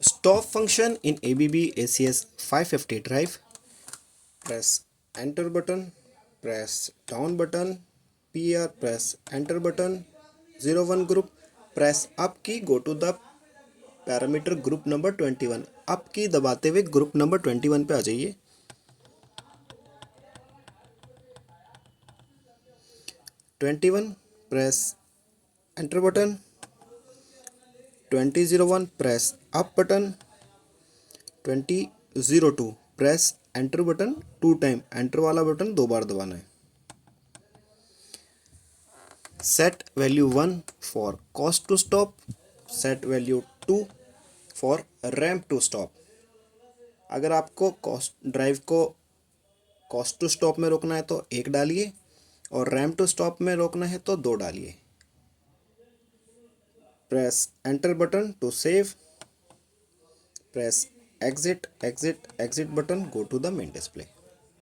Stop function in ABB ACS550 drive. Press enter button, press down button, PR, press enter button, 01 group, press up key, go to the parameter group number 21। Up की दबाते हुए group number 21 पे आ जाइए। 21 press enter button, 2001 press up button, 2002 press enter button 2 time, enter वाला button 2 बार दबाना है। Set value 1 for coast to stop, set value 2 for ramp to stop. अगर आपको ड्राइव को कॉस्ट टू स्टॉप में रोकना है तो 1 डालिए और रैम्प टू स्टॉप में रोकना है तो 2 डालिए। Press enter button to save, press exit button, go to the main display।